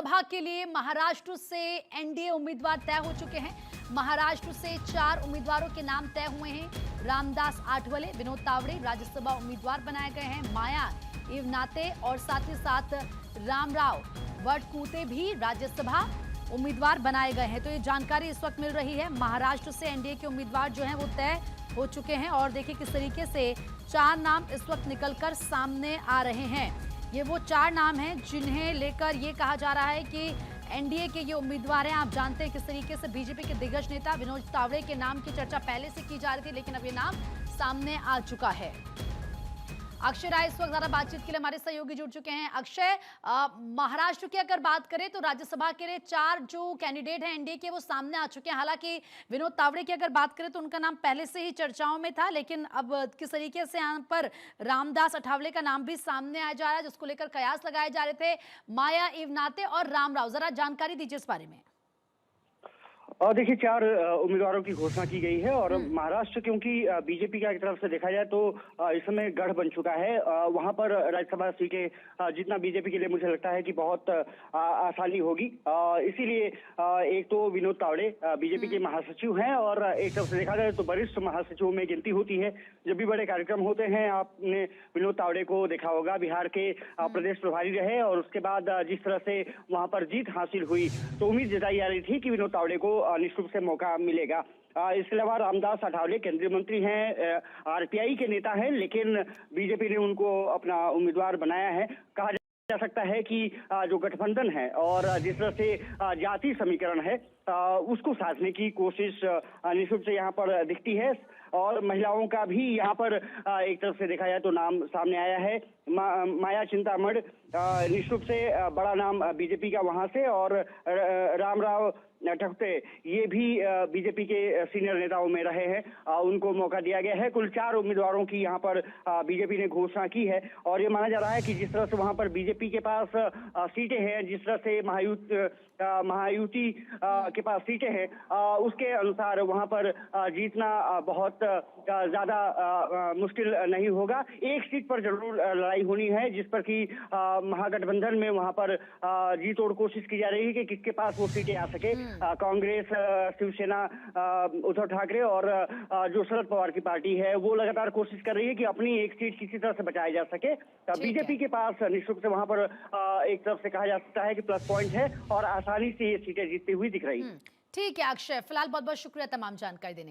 राज्यसभा के लिए महाराष्ट्र से एनडीए उम्मीदवार तय हो चुके हैं। महाराष्ट्र से 4 उम्मीदवारों के नाम तय हुए हैं। रामदास आठवले, विनोद तावड़े राज्यसभा उम्मीदवार बनाए गए हैं। माया इवनाते और साथ ही साथ रामराव वडकूते भी राज्यसभा उम्मीदवार बनाए गए हैं। तो ये जानकारी इस वक्त मिल रही है। महाराष्ट्र से एनडीए के उम्मीदवार जो हैं वो तय हो चुके हैं और देखिए किस तरीके से 4 नाम इस वक्त निकलकर सामने आ रहे हैं। ये वो 4 नाम हैं जिन्हें लेकर ये कहा जा रहा है कि एनडीए के ये उम्मीदवार हैं। आप जानते हैं किस तरीके से बीजेपी के दिग्गज नेता विनोद तावड़े के नाम की चर्चा पहले से की जा रही थी, लेकिन अब ये नाम सामने आ चुका है। अक्षय राय इस वक्त ज्यादा बातचीत के लिए हमारे सहयोगी जुड़ चुके हैं। अक्षय, महाराष्ट्र की अगर बात करें तो राज्यसभा के लिए 4 जो कैंडिडेट हैं एनडीए के वो सामने आ चुके हैं। हालांकि विनोद तावड़े की अगर बात करें तो उनका नाम पहले से ही चर्चाओं में था, लेकिन अब किस तरीके से यहाँ पर रामदास अठावले का नाम भी सामने आ जा रहा है, जिसको लेकर कयास लगाए जा रहे थे। माया इवनाते और रामराव, जरा जानकारी दीजिए इस बारे में। और देखिए 4 उम्मीदवारों की घोषणा की गई है और महाराष्ट्र क्योंकि बीजेपी की तरफ से देखा जाए तो इस समय गढ़ बन चुका है। वहां पर राज्यसभा सीटें जीतना बीजेपी के लिए मुझे लगता है कि बहुत आसानी होगी। इसीलिए एक तो विनोद तावड़े बीजेपी के महासचिव हैं और एक तरफ से देखा जाए तो वरिष्ठ महासचिवों में गिनती होती है। जब भी बड़े कार्यक्रम होते हैं आपने विनोद तावड़े को देखा होगा, बिहार के प्रदेश प्रभारी रहे और उसके बाद जिस तरह से वहां पर जीत हासिल हुई तो उम्मीद जताई जा रही थी कि विनोद तावड़े को निश्चित रूप से मौका मिलेगा। इसके अलावा रामदास अठावले केंद्रीय मंत्री हैं, आरपीआई के नेता हैं, लेकिन बीजेपी ने उनको अपना उम्मीदवार बनाया है। कहा जा सकता है कि जो गठबंधन है और जिस तरह से जाति समीकरण है उसको साधने की कोशिश निश्चित रूप से यहाँ पर दिखती है। और महिलाओं का भी यहाँ पर एक तरफ से देखा जाए तो नाम सामने आया है। माया चिंतामण निश्चित रूप से बड़ा नाम बीजेपी का वहां से, और रामराव ठकुते ये भी बीजेपी के सीनियर नेताओं में रहे हैं, उनको मौका दिया गया है। कुल 4 उम्मीदवारों की यहाँ पर बीजेपी ने घोषणा की है और ये माना जा रहा है कि जिस तरह से वहां पर बीजेपी के पास सीटें हैं, जिस तरह से महायुति के पास सीटें हैं, उसके अनुसार वहां पर जीतना बहुत ज्यादा मुश्किल नहीं होगा। एक सीट पर जरूर लड़ाई होनी है जिस पर कि महागठबंधन में वहां पर जी तोड़ कोशिश की जा रही है कि किसके पास वो सीटें आ सके। कांग्रेस, शिवसेना, उद्धव ठाकरे और जो शरद पवार की पार्टी है वो लगातार कोशिश कर रही है कि अपनी एक सीट किसी तरह से बचाई जा सके। बीजेपी के पास निश्चित रूप से वहां पर एक तरफ से कहा जा सकता है कि प्लस पॉइंट है और आसानी से ये सीटें जीतती हुई दिख रही है। ठीक है अक्षय, फिलहाल बहुत बहुत शुक्रिया तमाम जानकारी देने